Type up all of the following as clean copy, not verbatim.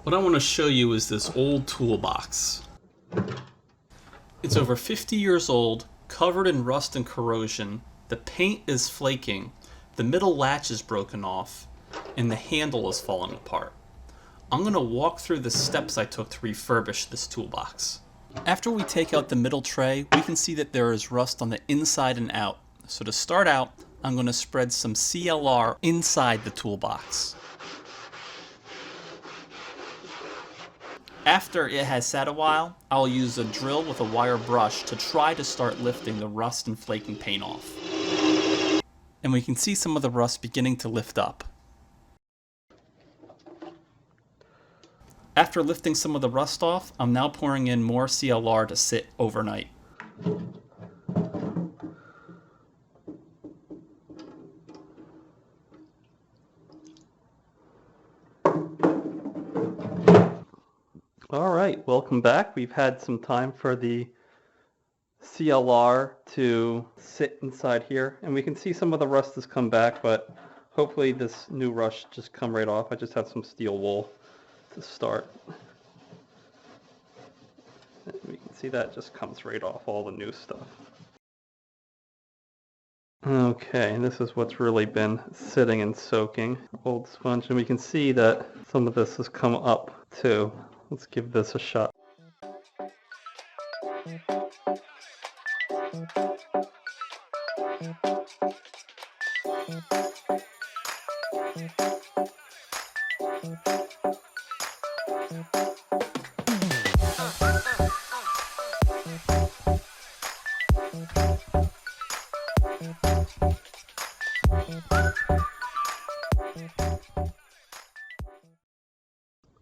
What I want to show you is this old toolbox. It's over 50 years old, covered in rust and corrosion. The paint is flaking, the middle latch is broken off, and the handle is falling apart. I'm going to walk through the steps I took to refurbish this toolbox. After we take out the middle tray, we can see that there is rust on the inside and out. So to start out, I'm going to spread some CLR inside the toolbox. After it has sat a while, I'll use a drill with a wire brush to try to start lifting the rust and flaking paint off. And we can see some of the rust beginning to lift up. After lifting some of the rust off, I'm now pouring in more CLR to sit overnight. Alright, welcome back. We've had some time for the CLR to sit inside here, and we can see some of the rust has come back, but hopefully this new rust just come right off. I just have some steel wool to start. And we can see that just comes right off all the new stuff. Okay, and this is what's really been sitting and soaking. Old sponge, and we can see that some of this has come up too. Let's give this a shot.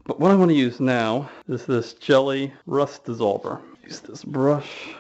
But what I want to use now is this jelly rust dissolver. Use this brush.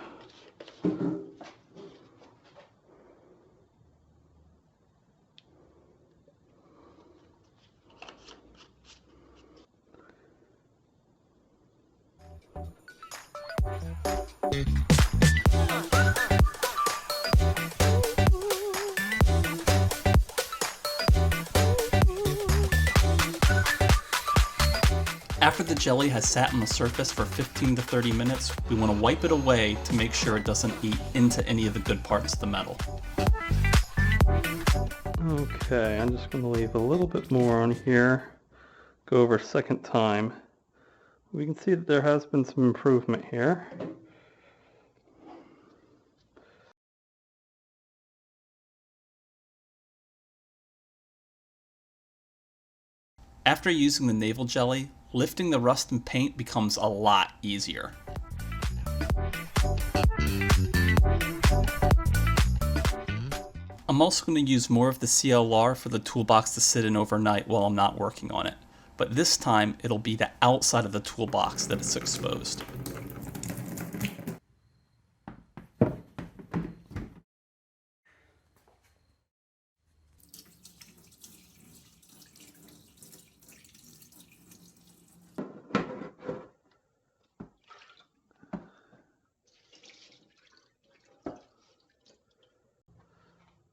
After the jelly has sat on the surface for 15 to 30 minutes, we want to wipe it away to make sure it doesn't eat into any of the good parts of the metal. Okay, I'm just going to leave a little bit more on here, go over a second time. We can see that there has been some improvement here. After using the navel jelly, lifting the rust and paint becomes a lot easier. I'm also going to use more of the CLR for the toolbox to sit in overnight while I'm not working on it, but this time it'll be the outside of the toolbox that is exposed.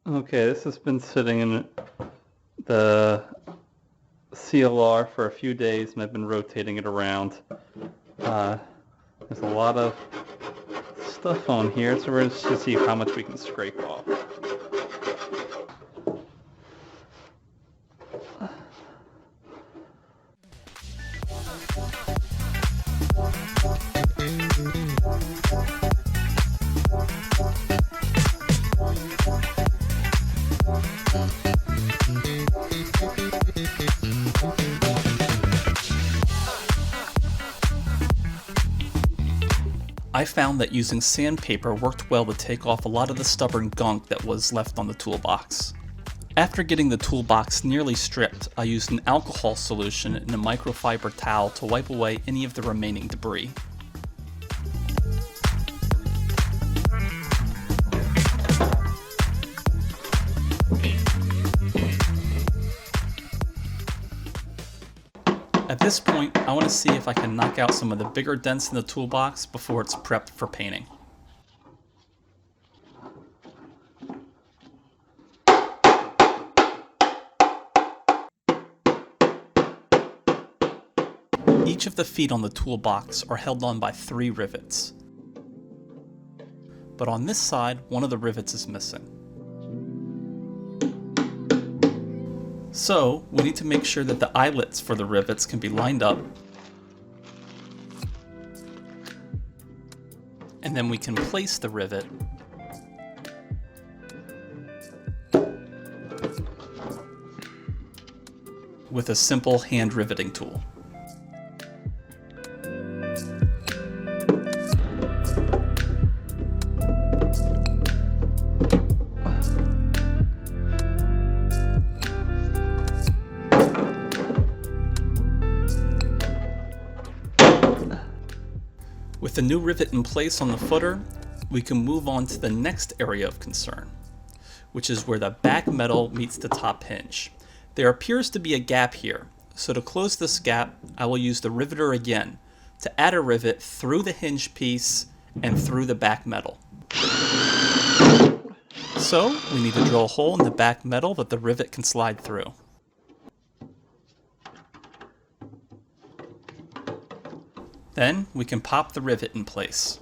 Okay, this has been sitting in the CLR for a few days and I've been rotating it around. There's a lot of stuff on here, so we're just to see how much we can scrape off. I found that using sandpaper worked well to take off a lot of the stubborn gunk that was left on the toolbox. After getting the toolbox nearly stripped, I used an alcohol solution and a microfiber towel to wipe away any of the remaining debris. At this point, I want to see if I can knock out some of the bigger dents in the toolbox before it's prepped for painting. Each of the feet on the toolbox are held on by 3 rivets. But on this side, one of the rivets is missing. So, we need to make sure that the eyelets for the rivets can be lined up, and then we can place the rivet with a simple hand riveting tool. With the new rivet in place on the footer, we can move on to the next area of concern, which is where the back metal meets the top hinge. There appears to be a gap here, so to close this gap, I will use the riveter again to add a rivet through the hinge piece and through the back metal. So, we need to drill a hole in the back metal that the rivet can slide through. Then, we can pop the rivet in place.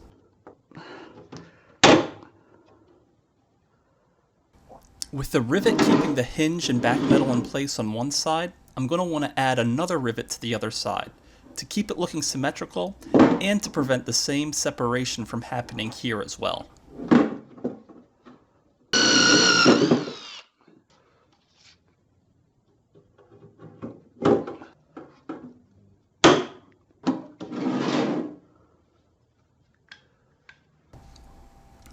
With the rivet keeping the hinge and back metal in place on one side, I'm going to want to add another rivet to the other side to keep it looking symmetrical and to prevent the same separation from happening here as well.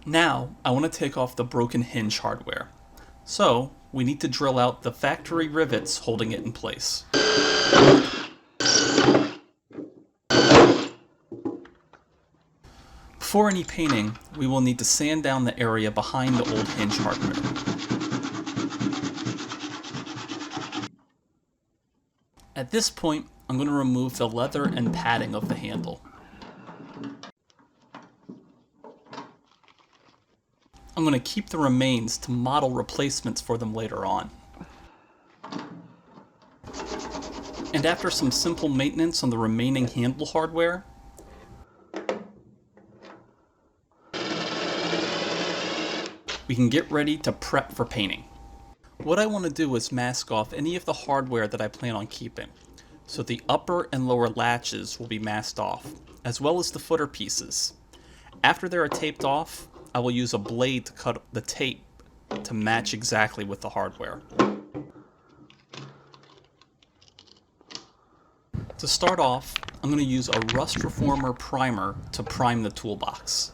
Now, I want to take off the broken hinge hardware. So, we need to drill out the factory rivets holding it in place. Before any painting, we will need to sand down the area behind the old hinge hardware. At this point, I'm going to remove the leather and padding of the handle. I'm going to keep the remains to model replacements for them later on. And after some simple maintenance on the remaining handle hardware, we can get ready to prep for painting. What I want to do is mask off any of the hardware that I plan on keeping. So the upper and lower latches will be masked off, as well as the footer pieces. After they are taped off, I will use a blade to cut the tape to match exactly with the hardware. To start off, I'm going to use a rust reformer primer to prime the toolbox.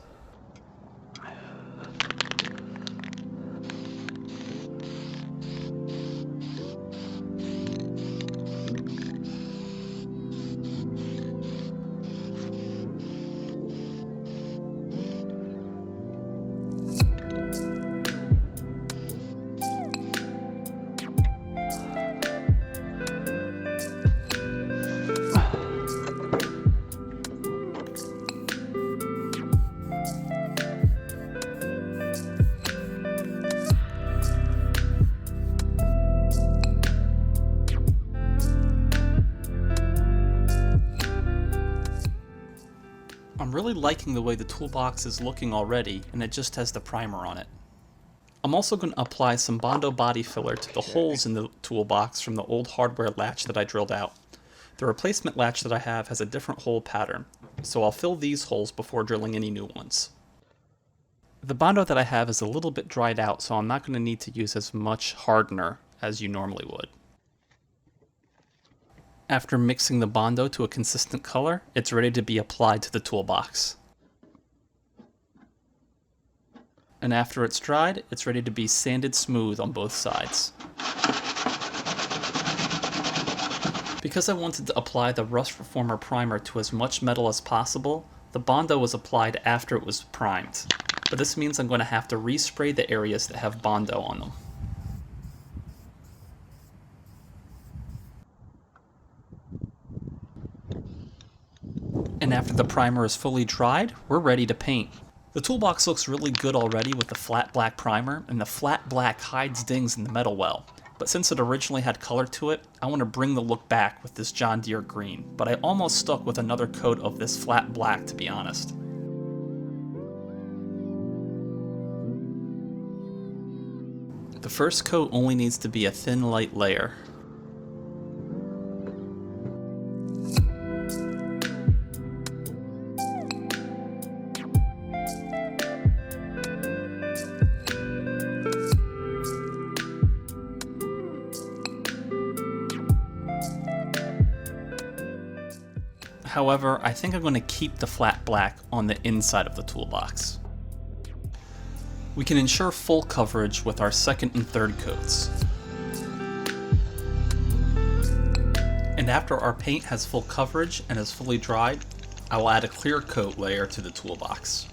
I'm really liking the way the toolbox is looking already, and it just has the primer on it. I'm also going to apply some Bondo body filler to the holes in the toolbox from the old hardware latch that I drilled out. The replacement latch that I have has a different hole pattern, so I'll fill these holes before drilling any new ones. The Bondo that I have is a little bit dried out, so I'm not going to need to use as much hardener as you normally would. After mixing the Bondo to a consistent color, it's ready to be applied to the toolbox. And after it's dried, it's ready to be sanded smooth on both sides. Because I wanted to apply the rust reformer primer to as much metal as possible, the Bondo was applied after it was primed. But this means I'm going to have to respray the areas that have Bondo on them. And after the primer is fully dried, we're ready to paint. The toolbox looks really good already with the flat black primer, and the flat black hides dings in the metal well. but since it originally had color to it, I want to bring the look back with this John Deere green, but I almost stuck with another coat of this flat black, to be honest. The first coat only needs to be a thin, light layer. However, I think I'm going to keep the flat black on the inside of the toolbox. We can ensure full coverage with our second and third coats. And after our paint has full coverage and is fully dried, I will add a clear coat layer to the toolbox.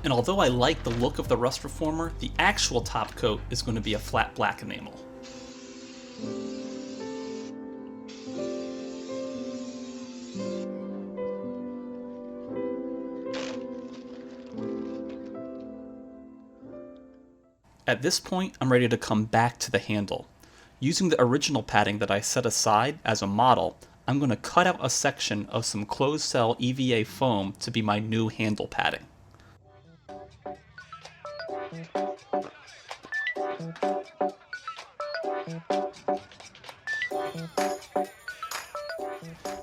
And although I like the look of the rust reformer, the actual top coat is going to be a flat black enamel. At this point, I'm ready to come back to the handle. Using the original padding that I set aside as a model, I'm going to cut out a section of some closed cell EVA foam to be my new handle padding.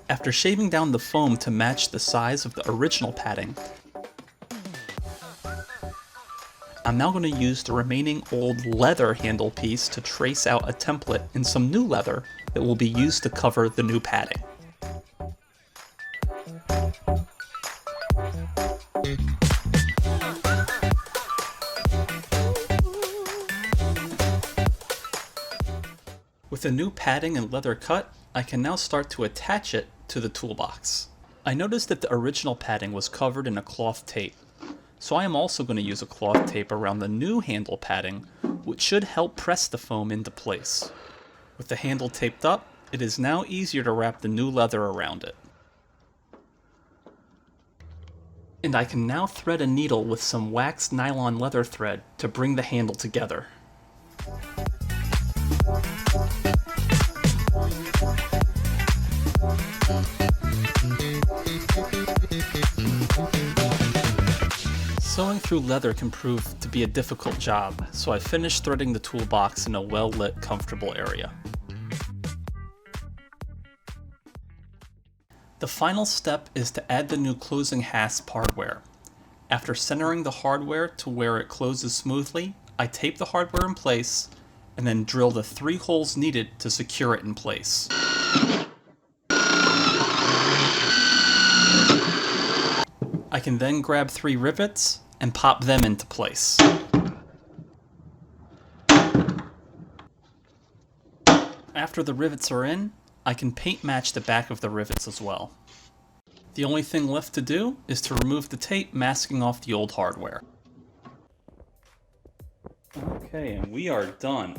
After shaving down the foam to match the size of the original padding, I'm now going to use the remaining old leather handle piece to trace out a template in some new leather that will be used to cover the new padding. With the new padding and leather cut, I can now start to attach it to the toolbox. I noticed that the original padding was covered in a cloth tape, so I am also going to use a cloth tape around the new handle padding, which should help press the foam into place. With the handle taped up, it is now easier to wrap the new leather around it. And I can now thread a needle with some waxed nylon leather thread to bring the handle together. Sewing through leather can prove to be a difficult job, so I finished threading the toolbox in a well-lit, comfortable area. The final step is to add the new closing hasp hardware. After centering the hardware to where it closes smoothly, I tape the hardware in place and then drill the 3 holes needed to secure it in place. I can then grab 3 rivets and pop them into place. After the rivets are in, I can paint match the back of the rivets as well. The only thing left to do is to remove the tape masking off the old hardware. Okay, and we are done.